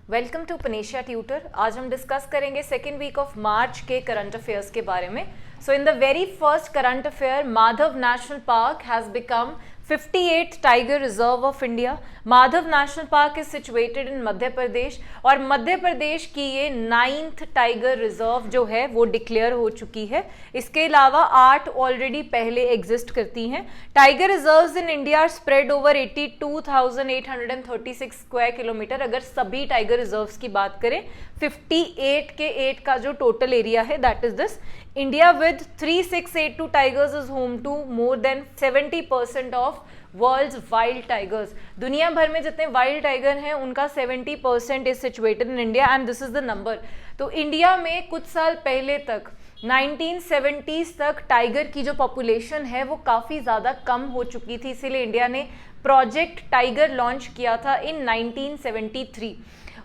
Welcome to panacea tutor. आज हम discuss करेंगे सेकेंड वीक ऑफ मार्च के करंट अफेयर्स के बारे में। So in the very first current affair, Madhav National Park has become 58th tiger reserve of India. Madhav National Park is situated in Madhya Pradesh और मध्य प्रदेश की ये 9th टाइगर रिजर्व जो है वो डिक्लेयर हो चुकी है। इसके अलावा 8 ऑलरेडी पहले एग्जिस्ट करती हैं। Tiger reserves in India are spread over 82,836 square kilometer. अगर सभी टाइगर रिजर्व्स की बात करें, 58 के 8 का जो टोटल एरिया है that is this. India with 3682 tigers is home to more than 70% of world's wild tigers. दुनिया भर में जितने वाइल्ड टाइगर हैं उनका 70% is situated in India and this is the number. तो इंडिया में कुछ साल पहले तक 1970s तक टाइगर की जो पॉपुलेशन है वो काफ़ी ज़्यादा कम हो चुकी थी, इसीलिए इंडिया ने प्रोजेक्ट टाइगर लॉन्च किया था इन 1973।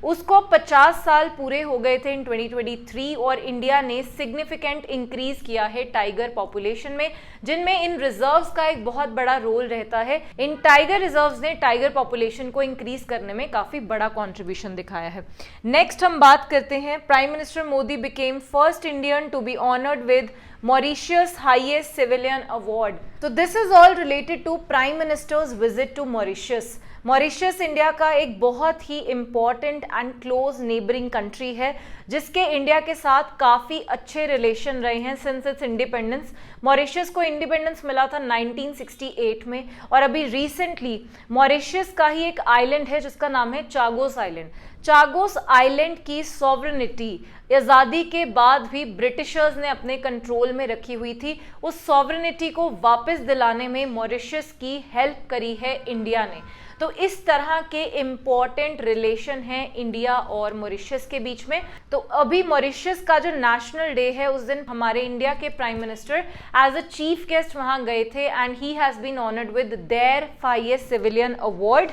उसको 50 साल पूरे हो गए थे इन 2023 और इंडिया ने सिग्निफिकेंट इंक्रीज किया है टाइगर पॉपुलेशन में, जिनमें इन रिजर्व्स का एक बहुत बड़ा रोल रहता है। इन टाइगर रिजर्व्स ने टाइगर पॉपुलेशन को इंक्रीज करने में काफी बड़ा कंट्रीब्यूशन दिखाया है। नेक्स्ट हम बात करते हैं, prime minister Modi became first Indian to be honoured with Mauritius highest civilian award. So this is all related to Prime Minister's visit to Mauritius. Mauritius India का एक बहुत ही important and close neighbouring country है, जिसके India के साथ काफ़ी अच्छे रिलेशन रहे हैं सिंस इट्स इंडिपेंडेंस। मॉरिशस को इंडिपेंडेंस मिला था 1968 में और अभी रिसेंटली मॉरिशस का ही एक आइलैंड है जिसका नाम है चागोस आइलैंड। चागोस आइलैंड की सॉवरेनिटी आज़ादी के बाद भी ब्रिटिशर्स ने अपने कंट्रोल में रखी हुई थी। उस सॉवरेनिटी को वापस दिलाने में मॉरिशस की हेल्प करी है इंडिया ने। तो इस तरह के इम्पॉर्टेंट रिलेशन हैं इंडिया और मॉरिशस के बीच में। तो अभी मॉरिशस का जो नेशनल डे है उस दिन हमारे इंडिया के prime minister as a chief guest वहां गए थे and he has been honoured with their highest civilian award.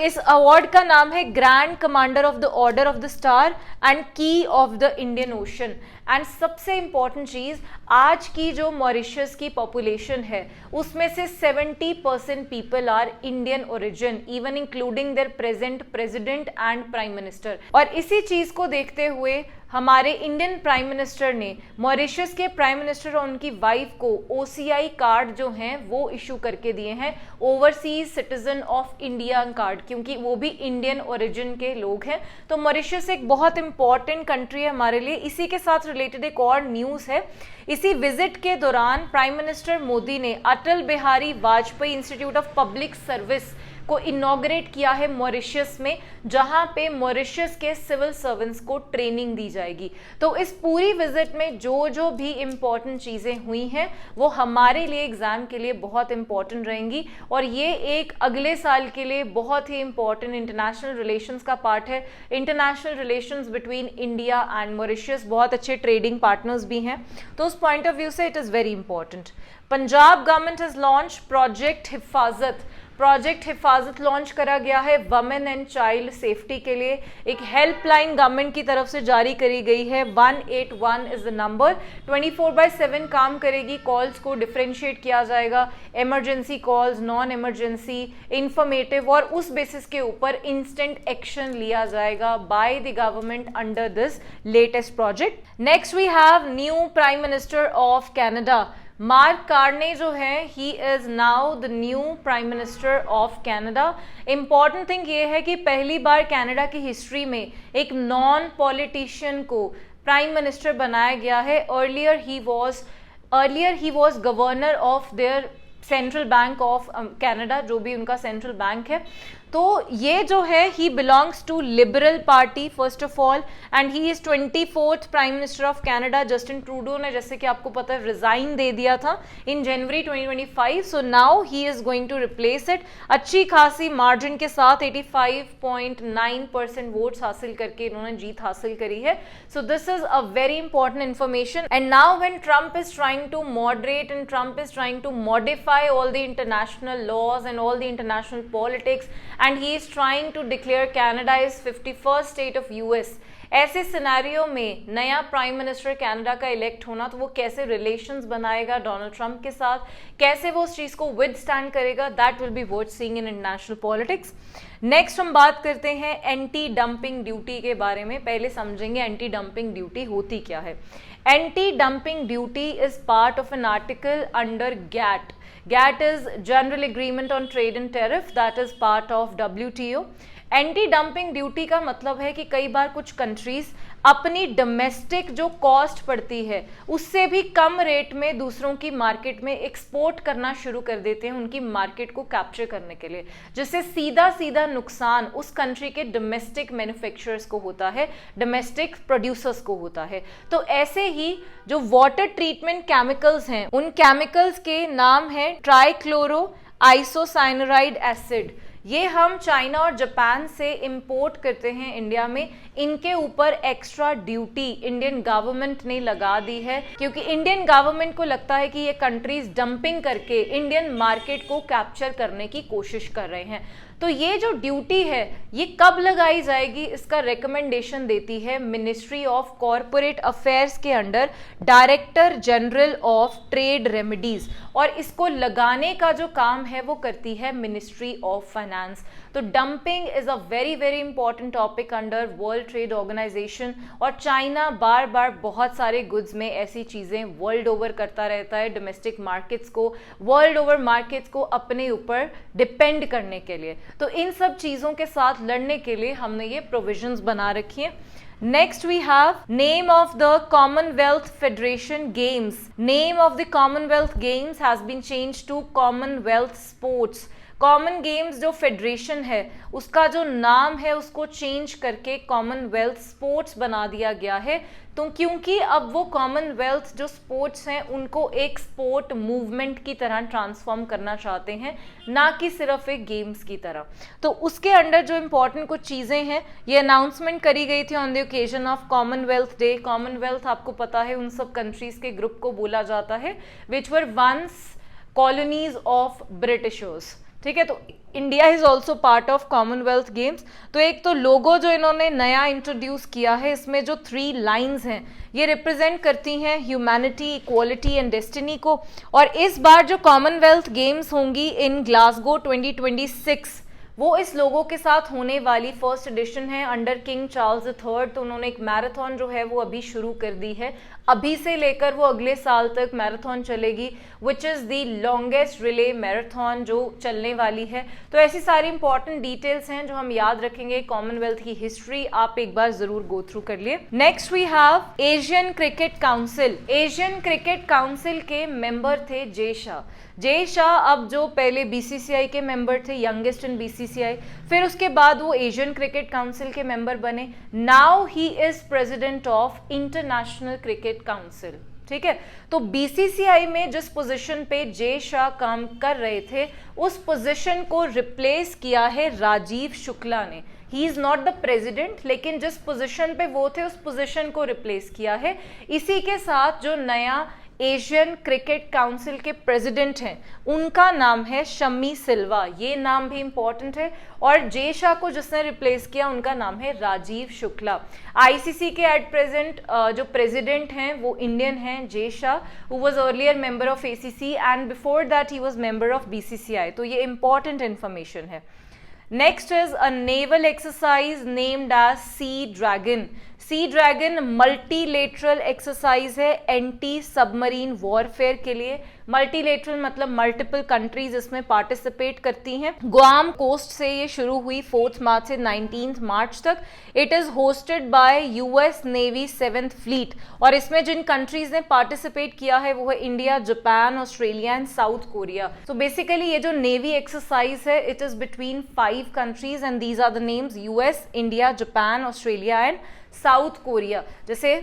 इस अवार्ड का नाम है Grand Commander of the Order of the Star and Key of the Indian Ocean. And सबसे important चीज, आज की जो मॉरिशस की पॉपुलेशन है उसमें से 70% people are Indian origin, even including their present president and prime minister. और इसी चीज को देखते हुए हमारे इंडियन प्राइम मिनिस्टर ने मॉरिशस के प्राइम मिनिस्टर और उनकी वाइफ को OCI कार्ड जो हैं वो इशू करके दिए हैं, overseas citizen of India card, क्योंकि वो भी इंडियन ओरिजिन के लोग हैं। तो मॉरिशस एक बहुत इंपॉर्टेंट कंट्री है हमारे लिए। इसी के साथ रिलेटेड एक और न्यूज़ है, इसी विजिट के दौरान प्राइम मिनिस्टर मोदी ने Atal Bihari Vajpayee Institute of Public Service को इनॉग्रेट किया है मॉरिशस में, जहां पे मॉरिशस के सिविल सर्वेंट्स को ट्रेनिंग दी जाएगी। तो इस पूरी विजिट में जो जो भी इम्पॉर्टेंट चीज़ें हुई हैं वो हमारे लिए एग्जाम के लिए बहुत इंपॉर्टेंट रहेंगी और ये एक अगले साल के लिए बहुत ही इंपॉर्टेंट इंटरनेशनल रिलेशंस का पार्ट है। International relations between India and Mauritius, बहुत अच्छे ट्रेडिंग पार्टनर्स भी हैं, तो उस पॉइंट ऑफ व्यू से it is very important. Punjab government has launch project हिफाजत लॉन्च करा गया है वमेन एंड चाइल्ड सेफ्टी के लिए। एक हेल्पलाइन गवर्नमेंट की तरफ से जारी करी गई है, 181 इज द नंबर। 24/7 काम करेगी, कॉल्स को डिफ्रेंशिएट किया जाएगा, emergency calls, non emergency, informative, और उस बेसिस के ऊपर इंस्टेंट एक्शन लिया जाएगा by the government under this latest project. Next we have new prime minister of Canada. Mark Carney जो है, he is now the new prime minister of Canada. Important thing ये है कि पहली बार कनाडा की history में एक नॉन पॉलिटिशियन को प्राइम मिनिस्टर बनाया गया है। Earlier he was governor of their central bank of Canada, जो भी उनका सेंट्रल बैंक है। तो ये जो है, he belongs to Liberal Party first of all and he is 24th prime minister of Canada. Justin Trudeau ने, जैसे कि आपको पता है, रिजाइन दे दिया था in January 2025। So now he is going to replace it अच्छी खासी मार्जिन के साथ। 85.9% वोट्स हासिल करके इन्होंने जीत हासिल करी है। So this is a very important information. And now when Trump is trying to moderate and Trump is trying to modify all the international laws and all the international politics and he is trying to declare Canada as 51st state of US, ऐसे scenario में नया prime minister Canada का elect होना, तो वो कैसे relations बनाएगा Donald Trump के साथ, कैसे वो उस चीज को विद स्टैंड करेगा, that will be worth seeing in international politics. Next हम बात करते हैं एंटी डंपिंग ड्यूटी के बारे में। पहले समझेंगे एंटी डंपिंग ड्यूटी होती क्या है। Anti dumping duty is part of an article under GATT. GATT is General Agreement on Trade and Tariff, that is part of WTO. Anti dumping duty का मतलब है कि कई बार कुछ कंट्रीज अपनी डोमेस्टिक जो कॉस्ट पड़ती है उससे भी कम रेट में दूसरों की मार्केट में एक्सपोर्ट करना शुरू कर देते हैं उनकी मार्केट को कैप्चर करने के लिए, जिससे सीधा सीधा नुकसान उस कंट्री के डोमेस्टिक मैन्युफैक्चरर्स को होता है, डोमेस्टिक प्रोड्यूसर्स को होता है। तो ऐसे ही जो वाटर ट्रीटमेंट केमिकल्स हैं उन केमिकल्स के नाम है ट्राइक्लोरो आइसोसाइनराइड एसिड। ये हम चाइना और जापान से इंपोर्ट करते हैं इंडिया में, इनके ऊपर एक्स्ट्रा ड्यूटी इंडियन गवर्नमेंट ने लगा दी है, क्योंकि इंडियन गवर्नमेंट को लगता है कि ये कंट्रीज डंपिंग करके इंडियन मार्केट को कैप्चर करने की कोशिश कर रहे हैं। तो ये जो ड्यूटी है ये कब लगाई जाएगी, इसका रिकमेंडेशन देती है मिनिस्ट्री ऑफ कॉरपोरेट अफेयर्स के under director general of trade remedies, और इसको लगाने का जो काम है वो करती है मिनिस्ट्री ऑफ फाइनेंस। तो dumping is a very very important topic under World Trade Organization, और चाइना बार बार बहुत सारे गुड्स में ऐसी चीजें वर्ल्ड ओवर करता रहता है डोमेस्टिक मार्केट्स को, वर्ल्ड ओवर मार्केट्स को अपने ऊपर डिपेंड करने के लिए। तो इन सब चीजों के साथ लड़ने के लिए हमने ये प्रोविजंस बना रखी हैं। Next we have name of the Commonwealth Federation Games. Name of the Commonwealth Games has been changed to Commonwealth Sports. Common games जो फेडरेशन है उसका जो नाम है उसको चेंज करके कॉमनवेल्थ स्पोर्ट्स बना दिया गया है। तो क्योंकि अब वो कॉमनवेल्थ जो स्पोर्ट्स हैं उनको एक स्पोर्ट मूवमेंट की तरह ट्रांसफॉर्म करना चाहते हैं, ना कि सिर्फ एक गेम्स की तरह। तो उसके अंडर जो इम्पोर्टेंट कुछ चीज़ें हैं ये अनाउंसमेंट करी गई थी on the occasion of Commonwealth day. Commonwealth आपको पता है उन सब कंट्रीज के ग्रुप को बोला जाता है which were once colonies of Britishers. ठीक है, तो India is also part of Commonwealth Games. तो एक तो लोगो जो इन्होंने नया इंट्रोड्यूस किया है इसमें जो 3 लाइंस हैं ये रिप्रेजेंट करती हैं ह्यूमैनिटी, इक्वालिटी एंड डेस्टिनी को। और इस बार जो कॉमनवेल्थ गेम्स होंगी इन ग्लासगो 2026 वो इस लोगों के साथ होने वाली फर्स्ट एडिशन है अंडर किंग चार्ल्स III। तो उन्होंने एक मैराथन जो है वो अभी शुरू कर दी है, अभी से लेकर वो अगले साल तक मैराथन चलेगी, which is the longest relay marathon जो चलने वाली है। तो ऐसी सारी इंपॉर्टेंट डिटेल्स हैं जो हम याद रखेंगे। कॉमनवेल्थ की हिस्ट्री आप एक बार जरूर गो थ्रू कर लिए। Next we have Asian Cricket Council. Asian Cricket Council के मेंबर थे जे शाह। जे शाह अब जो पहले बीसीसीआई के मेंबर थे, यंगेस्ट इन बीसीसीआई, फिर उसके बाद वो एशियन क्रिकेट काउंसिल के मेंबर बने। Now he is president of international cricket council. ठीक है, तो बीसीसीआई में जिस पोजीशन पे जे शाह काम कर रहे थे उस पोजीशन को रिप्लेस किया है राजीव शुक्ला ने। He is not the president, लेकिन जिस पोजीशन पे वो थे उस पोजीशन को रिप्लेस किया है। इसी के साथ जो नया एशियन क्रिकेट काउंसिल के प्रेसिडेंट हैं उनका नाम है शम्मी सिल्वा। ये नाम भी इंपॉर्टेंट है। और जे शाह को जिसने रिप्लेस किया उनका नाम है राजीव शुक्ला। आईसीसी के एट प्रेजेंट जो प्रेसिडेंट हैं वो इंडियन हैं, Jay Shah, who was earlier member of ACC and before that he was member of BCCI. तो ये इंपॉर्टेंट इंफॉर्मेशन है। Next is a naval exercise named as Sea Dragon. Sea Dragon multilateral exercise है anti submarine warfare के लिए। Multilateral मतलब multiple countries इसमें participate करती हैं। गुआम कोस्ट से ये शुरू हुई 4 मार्च से 19 मार्च तक। It is hosted by US navy 7th fleet, और इसमें जिन कंट्रीज ने पार्टिसिपेट किया है वो है India, Japan, Australia and South Korea. तो बेसिकली ये जो नेवी एक्सरसाइज है it is between 5 countries and these are the names US, India, Japan, Australia and South Korea. जैसे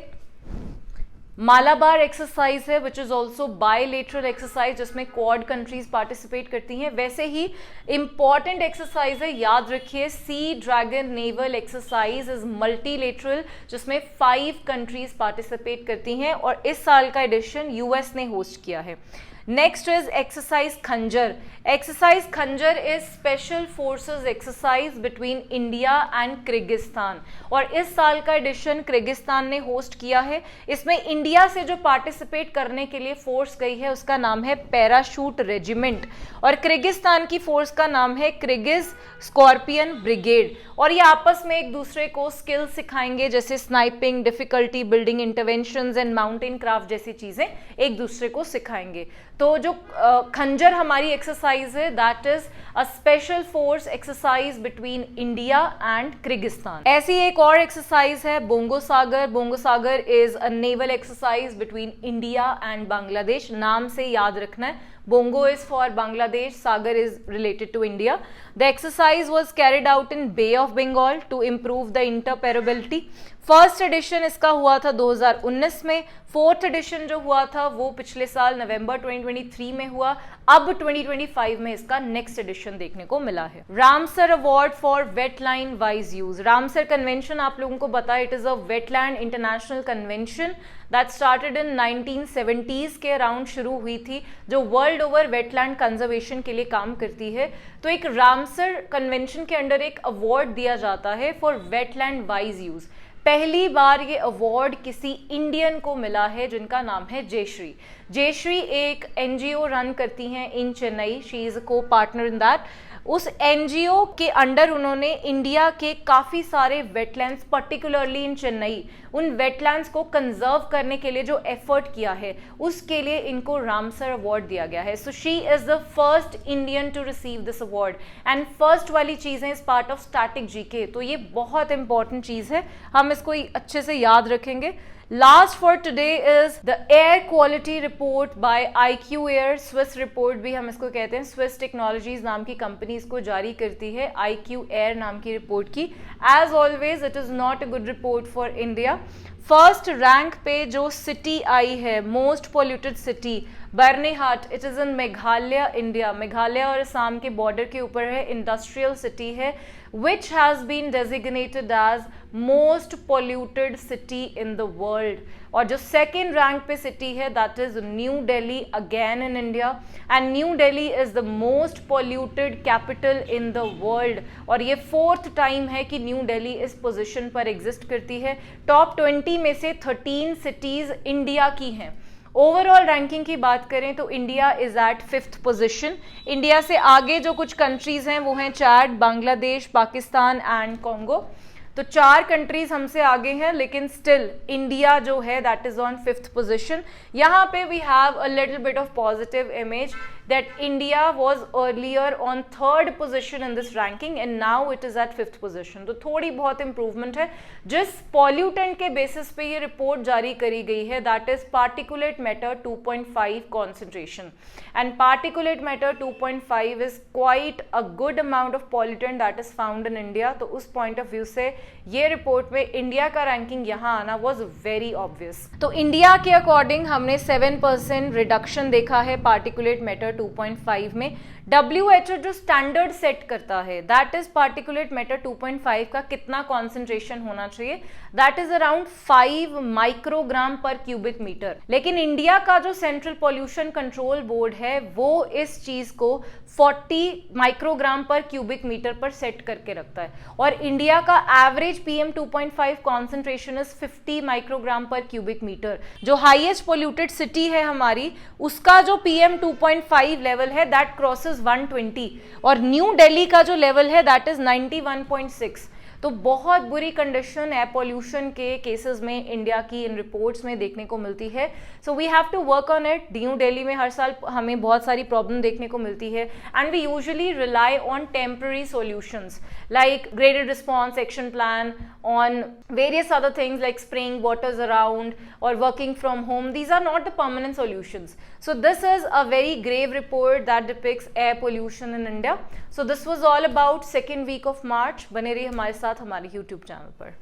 मालाबार एक्सरसाइज है which is also bilateral exercise जिसमें Quad countries participate करती हैं। वैसे ही इंपॉर्टेंट एक्सरसाइज है, याद रखिए, Sea Dragon naval exercise is multilateral जिसमें 5 कंट्रीज पार्टिसिपेट करती हैं और इस साल का एडिशन यूएस ने होस्ट किया है। नेक्स्ट इज एक्सरसाइज खंजर. एक्सरसाइज खंजर is special forces exercise between India and Kyrgyzstan, और इस साल का एडिशन किर्गिस्तान ने होस्ट किया है. इसमें इंडिया से जो पार्टिसिपेट करने के लिए फोर्स गई है उसका नाम है पैराशूट रेजिमेंट, और किर्गिस्तान की फोर्स का नाम है किर्गिज स्कॉर्पियन ब्रिगेड. और ये आपस में एक दूसरे को स्किल सिखाएंगे, जैसे sniping, difficulty building interventions and mountain craft जैसी चीजें एक दूसरे को सिखाएंगे. तो जो खंजर हमारी एक्सरसाइज है that is a special force exercise between India and Kyrgyzstan. ऐसी एक और एक्सरसाइज है bongo Sagar. Bongo Sagar is a naval exercise between India and Bangladesh. नाम से याद रखना है, Bongo is for Bangladesh, Sagar is related to India. The exercise was carried out in Bay of Bengal to improve the interoperability. First edition इसका हुआ था 2019 में. Fourth edition जो हुआ था वो पिछले साल नवंबर 2023 में हुआ. अब 2025 में इसका नेक्स्ट एडिशन देखने को मिला है. Ramsar award for wetland wise use. Ramsar convention आप लोगों को पता है, it is a wetland international convention that started in 1970s के अराउंड शुरू हुई थी, जो वर्ल्ड ओवर वेटलैंड कंजर्वेशन के लिए काम करती है. तो एक रामसर कन्वेंशन के अंडर एक अवार्ड दिया जाता है फॉर वेटलैंड वाइज यूज. पहली बार ये अवार्ड किसी इंडियन को मिला है जिनका नाम है जयश्री. जयश्री एक एनजीओ रन करती हैं इन चेन्नई. शी इज अ को पार्टनर इन दैट. उस एनजीओ के अंडर उन्होंने इंडिया के काफ़ी सारे वेटलैंड्स, पर्टिकुलरली इन चेन्नई, उन वेटलैंड्स को कंजर्व करने के लिए जो एफर्ट किया है उसके लिए इनको रामसर अवार्ड दिया गया है. So she is the first Indian to receive this award. And first वाली चीज़ है इस पार्ट ऑफ स्टैटिक जीके, तो ये बहुत इंपॉर्टेंट चीज़ है, हम इसको अच्छे से याद रखेंगे. Last for today is the air quality report by IQ Air. Swiss report भी हम इसको कहते हैं. Swiss Technologies नाम की कंपनी इसको जारी करती है IQ Air नाम की रिपोर्ट की. As always, it is not a good report for India. First rank पे जो सिटी आई है, most polluted city, Byrnihat, it is in Meghalaya, India. Meghalaya और असम के बॉर्डर के ऊपर है, इंडस्ट्रियल सिटी है, which has been designated as most polluted city in the world. और जो सेकेंड रैंक पे सिटी है that is new Delhi, again in India, and new Delhi is the most polluted capital in the world. और ये fourth time है कि new Delhi इस position पर एग्जिस्ट करती है. टॉप 20 में से 13 सिटीज इंडिया की हैं. ओवरऑल रैंकिंग की बात करें तो India is at 5th position. India से आगे जो कुछ कंट्रीज हैं वो हैं Chad, Bangladesh, Pakistan and Congo. तो 4 कंट्रीज हमसे आगे हैं, लेकिन स्टिल इंडिया जो है that is on 5th position. यहाँ पे we have a little bit of positive image that India was earlier on 3rd position in this ranking and now it is at 5th position. तो थोड़ी बहुत improvement है. जिस pollutant के basis पे ये रिपोर्ट जारी करी गई है that is particulate matter 2.5 concentration, and particulate matter 2.5 is quite a good amount of pollutant that is found in India. तो उस पॉइंट ऑफ व्यू से ये रिपोर्ट में इंडिया का रैंकिंग यहाँ आना वॉज वेरी ऑब्वियस. तो इंडिया के अकॉर्डिंग हमने 7% रिडक्शन देखा है पार्टिकुलेट मैटर 2.5 में. WHO जो स्टैंडर्ड सेट करता है दैट इज पार्टिकुलेट मैटर 2.5 का कितना कॉन्सेंट्रेशन होना चाहिए, दैट इज अराउंड 5 माइक्रोग्राम पर क्यूबिक मीटर. लेकिन इंडिया का जो सेंट्रल पॉल्यूशन कंट्रोल बोर्ड है वो इस चीज को 40 माइक्रोग्राम पर क्यूबिक मीटर पर सेट करके रखता है, और इंडिया का average PM 2.5 concentration is 50 microgram पर क्यूबिक मीटर. जो हाईएस्ट पोल्यूटेड सिटी है हमारी, उसका जो PM 2.5 लेवल है दैट क्रॉसेस 120, और न्यू दिल्ली का जो लेवल है दैट इज 91.6. तो बहुत बुरी कंडीशन एयर पॉल्यूशन के केसेस में इंडिया की इन रिपोर्ट्स में देखने को मिलती है. So we have to work on it. New Delhi में हर साल हमें बहुत सारी प्रॉब्लम देखने को मिलती है, and we usually rely on temporary solutions like graded response action plan, on various other things like spraying waters around or working from home. These are not the permanent solutions. So this is a very grave report that depicts air pollution in India. So this was all about second week of March. बने रहिए हमारे साथ हमारे YouTube channel पर.